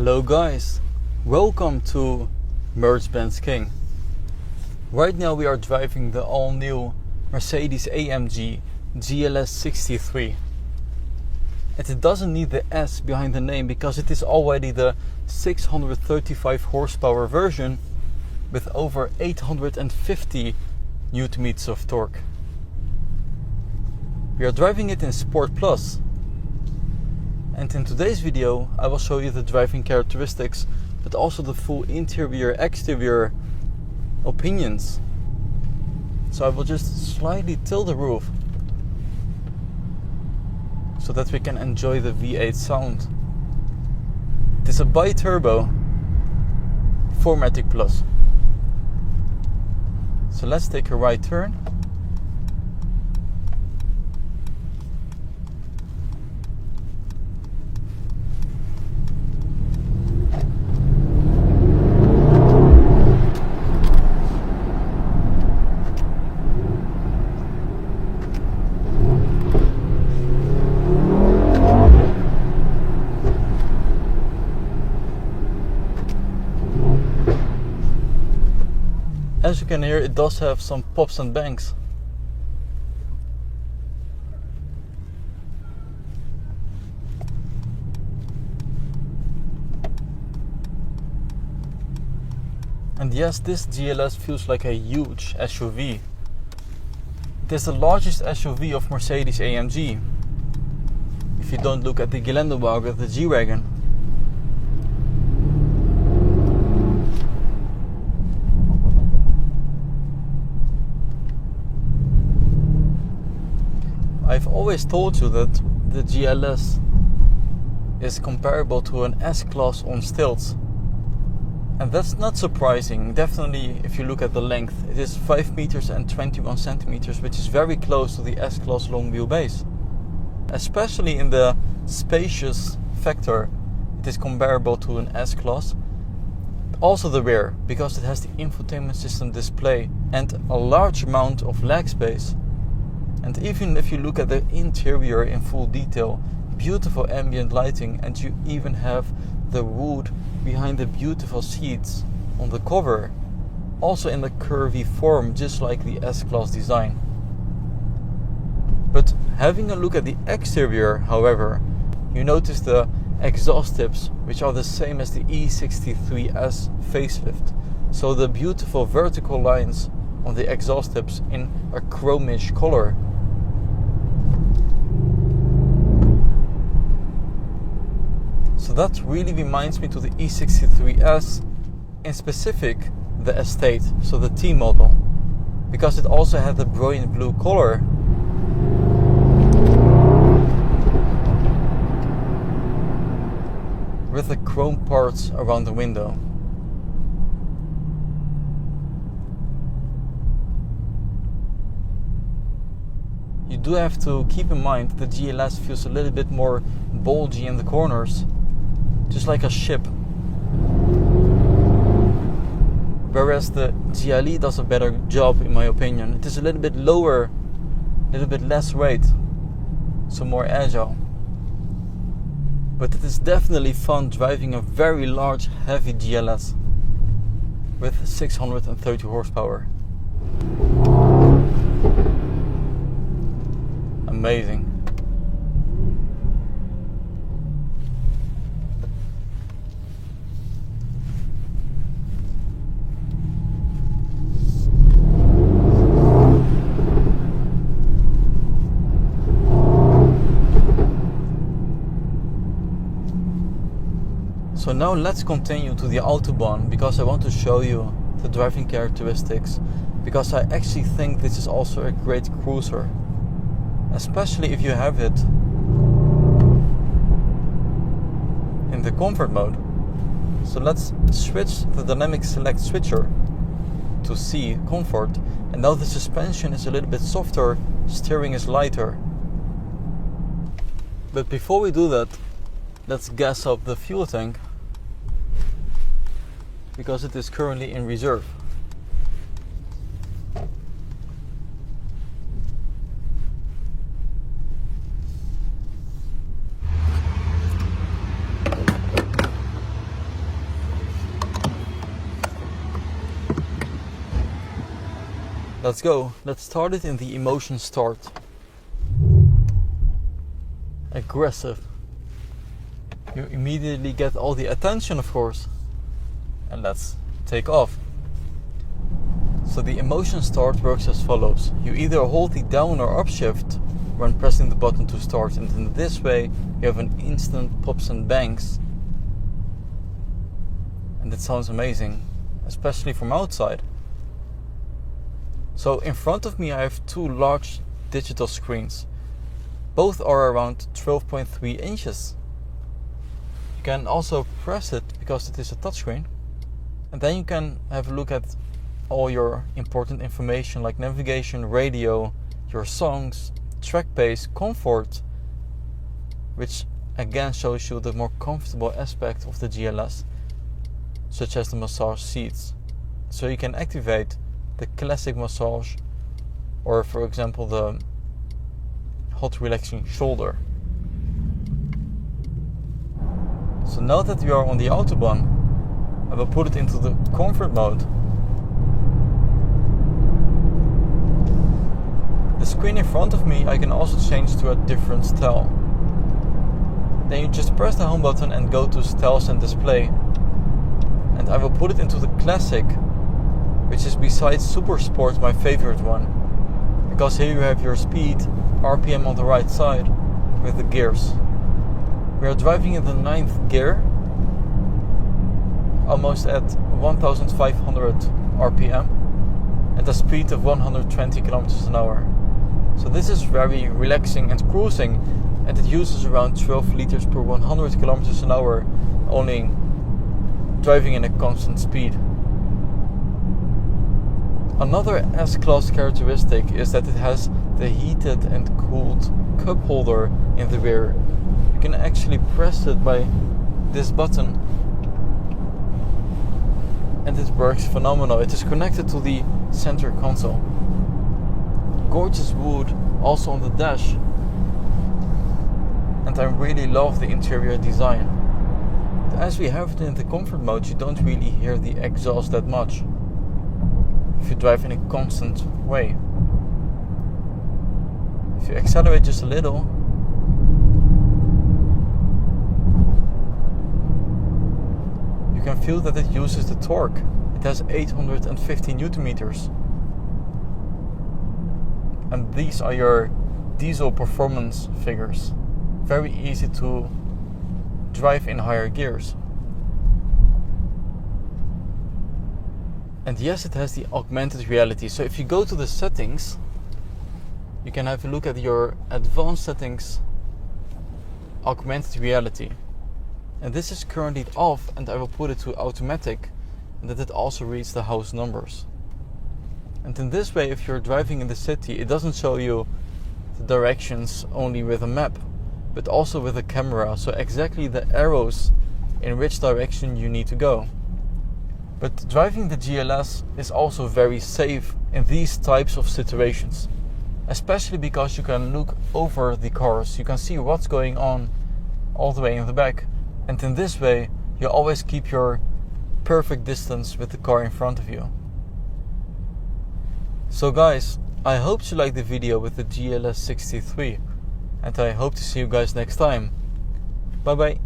Hello guys, welcome to Mercedes-Benz King. Right now we are driving the all-new Mercedes AMG GLS 63. And it doesn't need the S behind the name because it is already the 635 horsepower version with over 850 Nm of torque. We are driving it in Sport Plus. And in today's video I will show you the driving characteristics, but also the full interior exterior opinions. So I will just slightly tilt the roof so that we can enjoy the V8 sound. It is a bi-turbo 4MATIC Plus. So let's take a right turn. As you can hear, it does have some pops and bangs. And yes, this GLS feels like a huge SUV. It is the largest SUV of Mercedes AMG. If you don't look at the Geländewagen with the G-Wagon. I've always told you that the GLS is comparable to an S-Class on stilts. And that's not surprising. Definitely if you look at the length. It is 5 meters and 21 centimeters, which is very close to the S-Class long wheelbase. Especially in the spacious factor, it is comparable to an S-Class. Also the rear, because it has the infotainment system display and a large amount of leg space. And even if you look at the interior in full detail, beautiful ambient lighting, and you even have the wood behind the beautiful seats on the cover, also in the curvy form, just like the S-Class design. But having a look at the exterior, however, you notice the exhaust tips, which are the same as the E63S facelift. So the beautiful vertical lines on the exhaust tips in a chromish color. So that really reminds me to the E63S, in specific the Estate, so the T model, because it also had the brilliant blue color. With the chrome parts around the window. You do have to keep in mind the GLS feels a little bit more bulgy in the corners, just like a ship. Whereas the GLE does a better job, in my opinion. It is a little bit lower, a little bit less weight, so more agile. But it is definitely fun driving a very large, heavy GLS with 630 horsepower. Amazing. So now let's continue to the Autobahn, because I want to show you the driving characteristics, because I actually think this is also a great cruiser, especially if you have it in the comfort mode. So let's switch the dynamic select switcher to C, comfort, and now the suspension is a little bit softer, steering is lighter. But before we do that, let's gas up the fuel tank, because it is currently in reserve. Let's go. Let's start it in the emotion start. Aggressive. You immediately get all the attention, of course. And let's take off. So the emotion start works as follows. You either hold the down or up shift when pressing the button to start, and in this way you have an instant pops and bangs. And it sounds amazing, especially from outside. So in front of me I have two large digital screens. Both are around 12.3 inches. You can also press it because it is a touchscreen. And then you can have a look at all your important information like navigation, radio, your songs, track pace, comfort, which again shows you the more comfortable aspect of the GLS, such as the massage seats. So you can activate the classic massage or, for example, the hot relaxing shoulder. So now that we are on the Autobahn, I will put it into the comfort mode. The screen in front of me I can also change to a different style. Then you just press the home button and go to styles and display. And I will put it into the classic, which is besides Super Sport my favorite one. Because here you have your speed, RPM on the right side with the gears. We are driving in the 9th gear, almost at 1500 RPM at a speed of 120 kilometers an hour. So this is very relaxing and cruising, and it uses around 12 liters per 100 kilometers an hour, only driving in a constant speed. Another S-Class characteristic is that it has the heated and cooled cup holder in the rear. You can actually press it by this button and it works phenomenal. It is connected to the center console. Gorgeous wood also on the dash, and I really love the interior design. As we have it in the comfort mode, you don't really hear the exhaust that much if you drive in a constant way. If you accelerate just a little, you can feel that it uses the torque. It has 850 Newton meters. And these are your diesel performance figures. Very easy to drive in higher gears. And yes, it has the augmented reality. So if you go to the settings, you can have a look at your advanced settings, augmented reality. And this is currently off, and I will put it to automatic, and that it also reads the house numbers. And in this way, if you're driving in the city, it doesn't show you the directions only with a map, but also with a camera, so exactly the arrows in which direction you need to go. But driving the GLS is also very safe in these types of situations, especially because you can look over the cars, you can see what's going on all the way in the back, and in this way you always keep your perfect distance with the car in front of you. So guys, I hope you liked the video with the GLS 63, and I hope to see you guys next time. Bye bye.